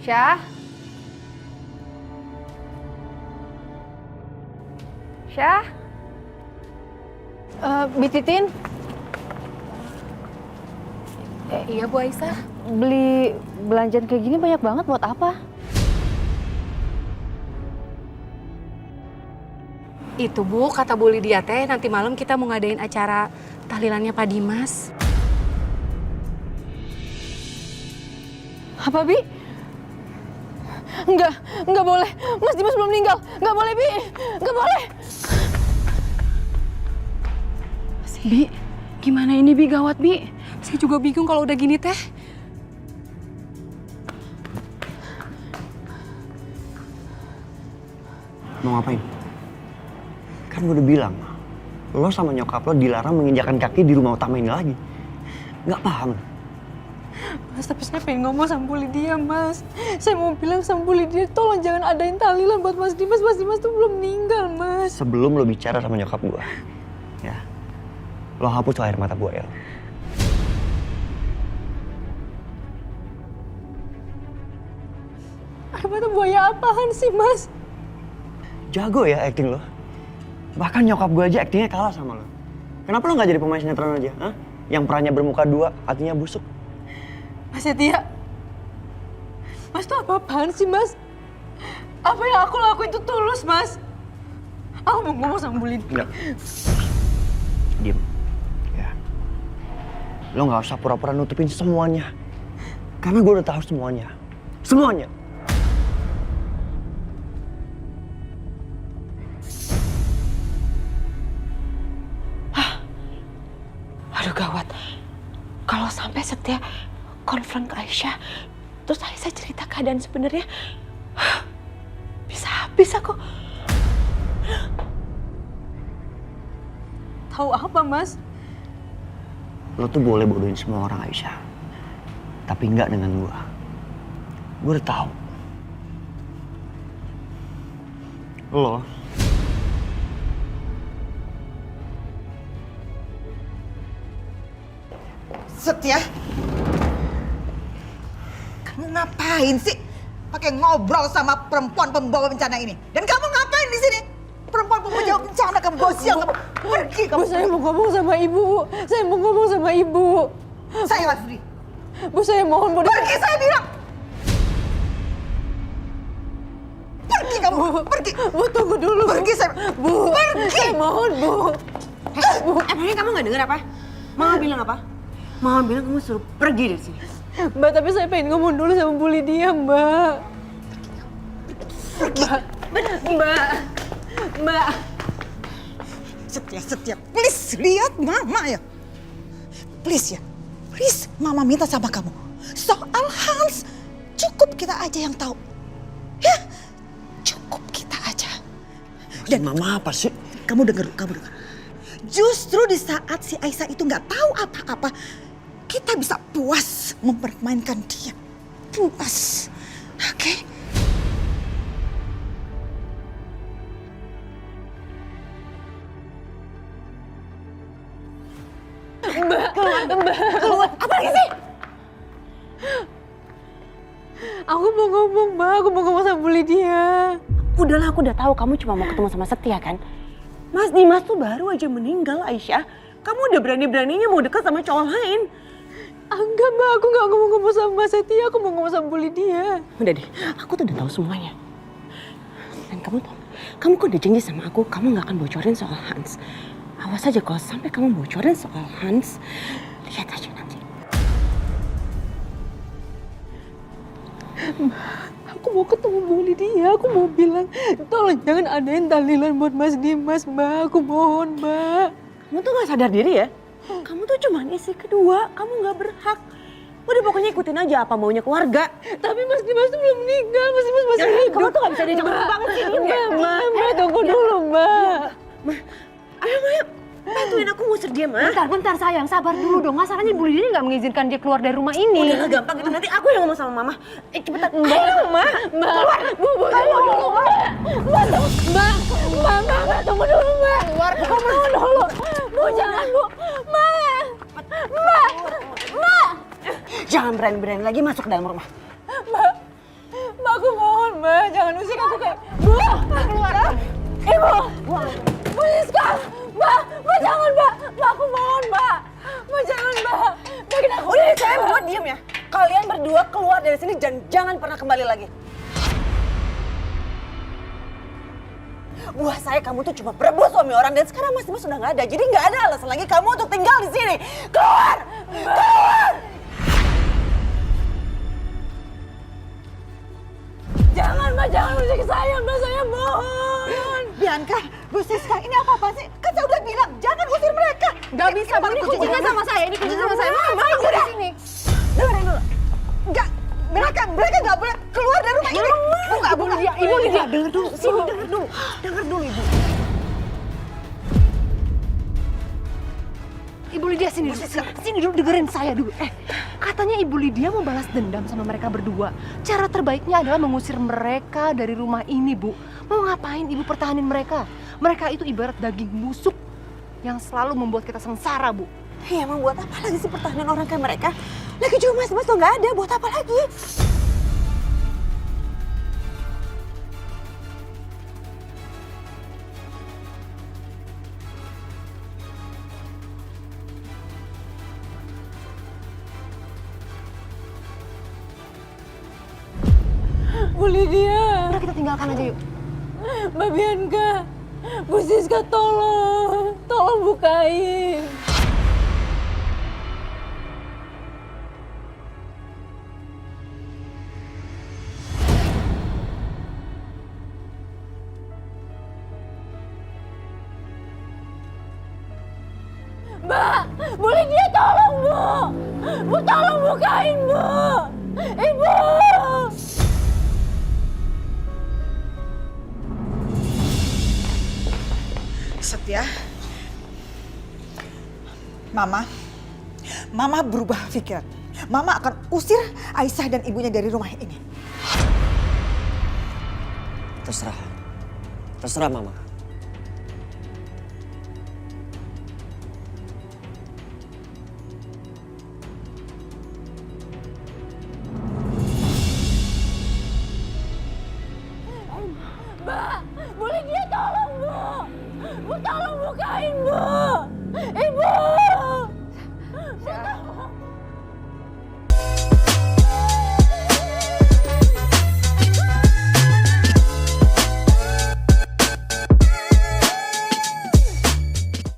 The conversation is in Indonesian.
Syah? Syah? Bi Titin? Iya Bu Aisyah. Beli belanjaan kayak gini banyak banget buat apa? Itu Bu, kata Bu Lydia teh nanti malam kita mau ngadain acara tahlilannya Pak Dimas. Apa, Bi? Enggak boleh. Mas Dimas belum meninggal. Enggak boleh, Bi. Enggak boleh. Bi, gimana ini Bi, gawat Bi? Saya juga bingung kalau udah gini teh. Mau ngapain? Kan gue udah bilang, lo sama nyokap lo dilarang menginjakan kaki di rumah utama ini lagi. Nggak paham? Mas, tapi saya pengen ngomong sama Bu Lydia, Mas. Saya mau bilang sama Bu Lydia, tolong jangan adain tahlilan buat Mas Dimas. Mas Dimas tuh belum meninggal, Mas. Sebelum lo bicara sama nyokap gue, ya, lo hapus air mata buaya lo. Air mata buaya apaan sih, Mas? Jago ya acting lo. Bahkan nyokap gue aja actingnya kalah sama lo. Kenapa lo nggak jadi pemain sinetron aja? Hah? Yang perannya bermuka dua, hatinya busuk. Mas Setia, Mas tuh apa-apaan sih, Mas? Apa yang aku lakuin itu tulus, Mas. Aku mau ngomong sama Bu Lydia. Enggak. Diem. Ya. Lo nggak usah pura-pura nutupin semuanya. Karena gue udah tahu semuanya. Semuanya. Aduh gawat, kalau sampai Setia konfront ke Aisyah, terus Aisyah cerita keadaan sebenarnya, bisa habis aku. Tahu apa, Mas? Lo tuh boleh bodohin semua orang Aisyah. Tapi nggak dengan gue. Gue udah tahu. Lo Setia, kamu ngapain sih pakai ngobrol sama perempuan pembawa bencana ini? Dan kamu ngapain di sini? Perempuan pembawa bencana, kamu bawa sial, kamu pergi kamu. Bu, saya mau ngomong sama Ibu. Saya mau ngomong sama Ibu. Saya Lasri. Bu, saya mohon, Bu. Pergi saya bilang. Pergi kamu, pergi. Bu, tunggu dulu. Pergi saya. Bu, pergi. saya mohon, Bu. Bu, emangnya kamu nggak dengar apa? Mama bilang apa? Mama bilang kamu suruh pergi dari sini. Mbak, tapi saya pengen ngomong dulu sama Bu Lydia, Mbak. Pergi. Mbak. Setia, please lihat Mama ya. Please ya, please Mama minta sama kamu. Soal Hans, cukup kita aja yang tahu. Ya, cukup kita aja. dan mama apa sih? Kamu dengar. Justru di saat si Aisyah itu nggak tahu apa-apa, kita bisa puas mempermainkan dia. Puas, oke? Mbak. Apa lagi sih? Aku mau ngomong, Mbak. Aku mau ngomong sama Bu Lydia. Udahlah, aku udah tahu kamu cuma mau ketemu sama Setia kan? Mas Dimas tuh baru aja meninggal, Aisyah. Kamu udah berani-beraninya mau dekat sama cowok lain. Enggak, Mbak. Aku nggak ngomong sama Mas Setia. Aku mau ngomong sama Bu Lydia. Udah deh, aku tuh udah tahu semuanya. Dan kamu tahu, kamu kok udah janji sama aku, kamu nggak akan bocorin soal Hans. Awas aja kalau sampai kamu bocorin soal Hans, lihat aja nanti. Aku mau ketemu Bu Lydia. Aku mau bilang, tolong jangan adain tahlilan buat Mas Dimas, Mbak. Aku mohon, Mbak. Kamu tuh nggak sadar diri ya? Kamu tuh cuma istri kedua, kamu nggak berhak. Udah pokoknya ikutin aja apa maunya keluarga. Tapi Mas Dimas tuh belum meninggal. Mas Dimas masih hidup. Kamu tuh nggak bisa diajak ngomong banget sih. Mbak, tunggu dulu, Mbak. Ayo, bantuin aku ngusir dia, Ma. Bentar sayang, sabar dulu dong. Masalahnya Bu Lydia nggak mengizinkan dia keluar dari rumah ini. Udah gak gampang gitu, nanti aku yang ngomong sama Mama. Cepetan, ayo, Ma. Mbak, Bu, tunggu dulu, Mbak. Mbak, tunggu dulu, Mbak. Tunggu dulu. Bu, jangan, Bu. Mbak. Jangan berani-berani lagi masuk ke dalam rumah. jangan usik aku kayak, Bu, keluar. Ibu, Bu Siska, Mbak, jangan Mbak, aku mohon Mbak, jangan Mbak, bikin aku. Udah, saya buat diem ya. Kalian berdua keluar dari sini dan jangan pernah kembali lagi. Buah saya kamu tuh cuma berebut suami orang dan sekarang Mas Dimas sudah nggak ada. Jadi nggak ada alasan lagi kamu untuk tinggal di sini. Keluar! Keluar! Jangan Mbak, jangan usik saya Mbak, saya mohon. Bianca, Bu Siska, ini apa sih? Kan saya udah bilang, jangan usir mereka. Gak bisa, Bu. Ini kuncinya sama saya. Ini kuncinya sama saya. Mama aku di sini. Dengerin dulu. Enggak, mereka nggak boleh keluar dari rumah ini. Ibu Lydia, Ibu Lydia. Dengar dulu, sini dengar dulu. Dengar dulu, Ibu. Ibu Lydia sini dulu. Sini dulu, dengerin saya dulu. Katanya Ibu Lydia mau balas dendam sama mereka berdua. Cara terbaiknya adalah mengusir mereka dari rumah ini, Bu. Mau ngapain Ibu pertahanin mereka? Mereka itu ibarat daging busuk yang selalu membuat kita sengsara, Bu. Iya, emang buat apa lagi sih pertahanan orang kayak mereka? Lagi juga Mas Dimas tuh nggak ada, buat apa lagi? Bu Lydia, Udah kita tinggalkan aja yuk. Mbak Bianca, Bu Siska tolong bukain. Mbak, Bu Lydia tolong Bu. Bu tolong bukain Bu. Ibu. Setia, Mama berubah pikiran. Mama akan usir Aisyah dan ibunya dari rumah ini. Terserah Mama.